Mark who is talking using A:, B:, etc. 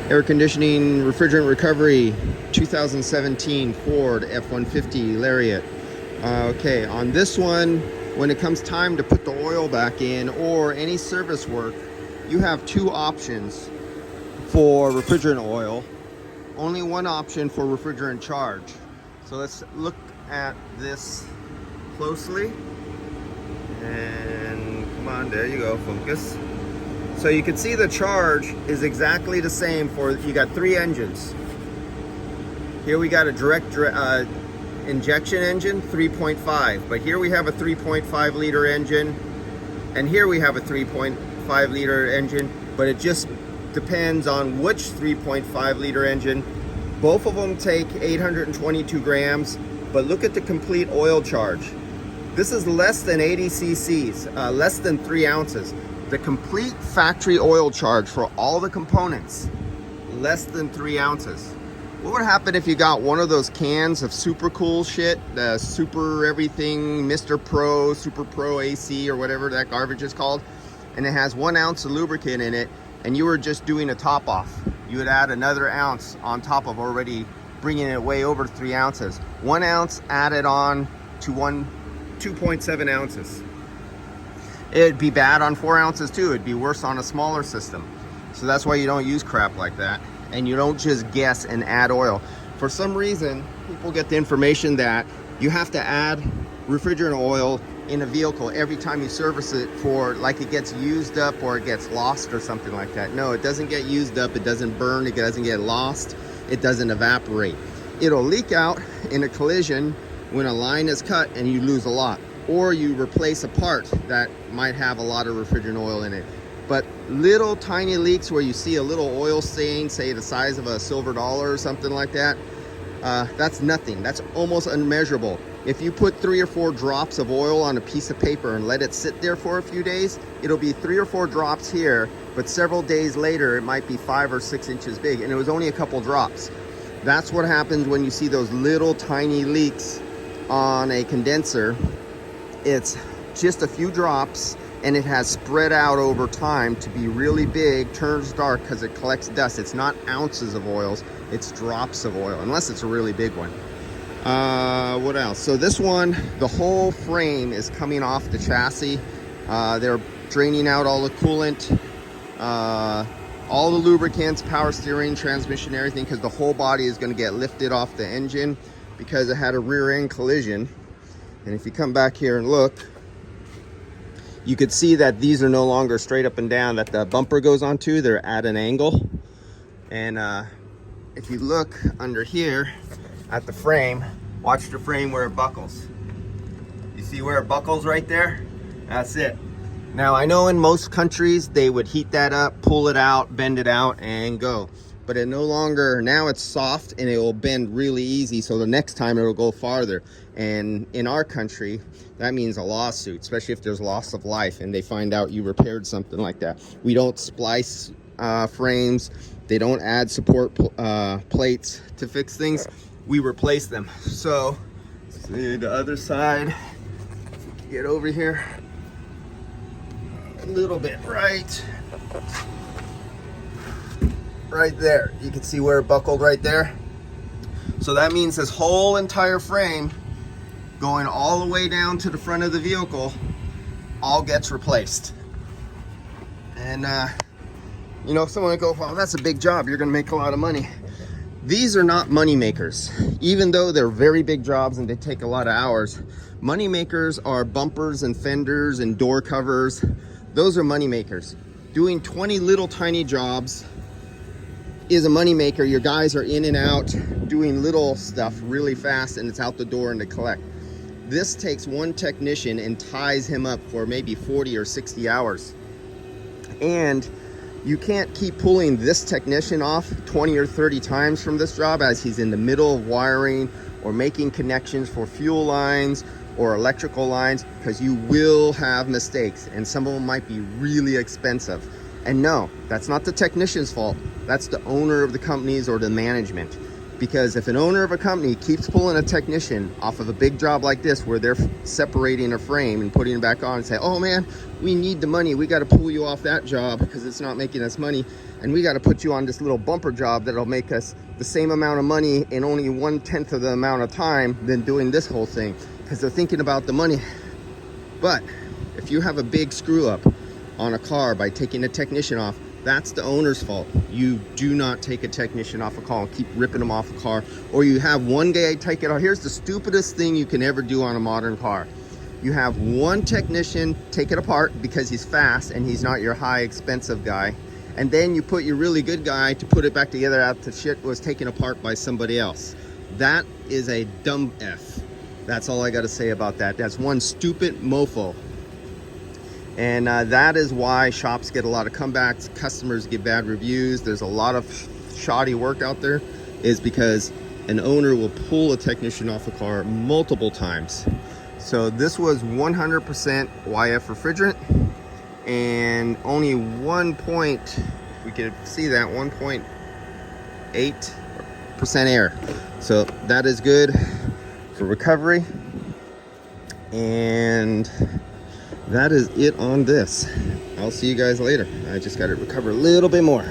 A: Air conditioning, refrigerant recovery, 2017 Ford F-150 Lariat. Okay, on this one, when it comes time to put the oil back in or any service work, you have two options for refrigerant oil. Only one option for refrigerant charge. So let's look at this closely. And come on, there you go, focus. So you can see the charge is exactly the same for, you got three engines. Here we got a direct injection engine, 3.5, but here we have a 3.5 liter engine, and here we have a 3.5 liter engine, but it just depends on which 3.5 liter engine. Both of them take 822 grams, but look at the complete oil charge. This is less than 80 cc's, less than 3 ounces. The complete factory oil charge for all the components, less than 3 ounces. What would happen if you got one of those cans of super cool shit, the super everything, Mr. Pro, Super Pro AC, or whatever that garbage is called, and it has 1 ounce of lubricant in it, and you were just doing a top off? You would add another ounce on top of already bringing it way over 3 ounces. 1 ounce added on to 2.7 ounces. It'd be bad on 4 ounces too. It'd be worse on a smaller system. So that's why you don't use crap like that. And you don't just guess and add oil. For some reason, people get the information that you have to add refrigerant oil in a vehicle every time you service it, for like it gets used up or it gets lost or something like that. No, it doesn't get used up, it doesn't burn, it doesn't get lost, it doesn't evaporate. It'll leak out in a collision when a line is cut and you lose a lot, or you replace a part that might have a lot of refrigerant oil in it. But little tiny leaks where you see a little oil stain, say the size of a silver dollar or something like that, that's nothing. That's almost unmeasurable. If you put 3 or 4 drops of oil on a piece of paper and let it sit there for a few days, it'll be 3 or 4 drops here, but several days later it might be 5 or 6 inches big, and it was only a couple drops. That's what happens when you see those little tiny leaks on a condenser. It's just a few drops, and it has spread out over time to be really big, turns dark because it collects dust. It's not ounces of oils, it's drops of oil, unless it's a really big one. What else? So this one, the whole frame is coming off the chassis. They're draining out all the coolant, all the lubricants, power steering, transmission, everything, because the whole body is going to get lifted off the engine because it had a rear end collision. And if you come back here and look, you could see that these are no longer straight up and down, that the bumper goes onto, they're at an angle. And if you look under here at the frame, watch the frame where it buckles. You see where it buckles right there? That's it. Now I know in most countries they would heat that up, pull it out, bend it out, and go. But it no longer, now it's soft and it will bend really easy, so the next time it will go farther. And in our country, that means a lawsuit, especially if there's loss of life and they find out you repaired something like that. We don't splice frames. They don't add support plates to fix things. We replace them. So, see the other side. Get over here a little bit, right there. You can see where it buckled right there. So that means this whole entire frame, going all the way down to the front of the vehicle, all gets replaced. And you know, someone would go, well, that's a big job, you're gonna make a lot of money. These are not money makers. Even though they're very big jobs and they take a lot of hours, money makers are bumpers and fenders and door covers. Those are money makers. Doing 20 little tiny jobs is a money maker. Your guys are in and out doing little stuff really fast, and it's out the door and to collect. This takes one technician and ties him up for maybe 40 or 60 hours. And you can't keep pulling this technician off 20 or 30 times from this job as he's in the middle of wiring or making connections for fuel lines or electrical lines, because you will have mistakes, and some of them might be really expensive. And no, that's not the technician's fault. That's the owner of the companies or the management. Because if an owner of a company keeps pulling a technician off of a big job like this, where they're separating a frame and putting it back on and say, oh man, we need the money, we got to pull you off that job because it's not making us money, and we got to put you on this little bumper job that'll make us the same amount of money in only 1/10 of the amount of time than doing this whole thing, because they're thinking about the money. But if you have a big screw up on a car by taking a technician off, that's the owner's fault. You do not take a technician off a car and keep ripping them off a car, or you have one guy take it off. Here's the stupidest thing you can ever do on a modern car. You have one technician take it apart because he's fast and he's not your high expensive guy, and then you put your really good guy to put it back together after shit was taken apart by somebody else. That is a dumb F. That's all I got to say about that. That's one stupid mofo. And that is why shops get a lot of comebacks, customers get bad reviews, there's a lot of shoddy work out there, is because an owner will pull a technician off a car multiple times. So this was 100% YF refrigerant, and only 1 we could see that 1.8% air. So that is good for recovery. And that is it on this. I'll see you guys later. I just got to recover a little bit more.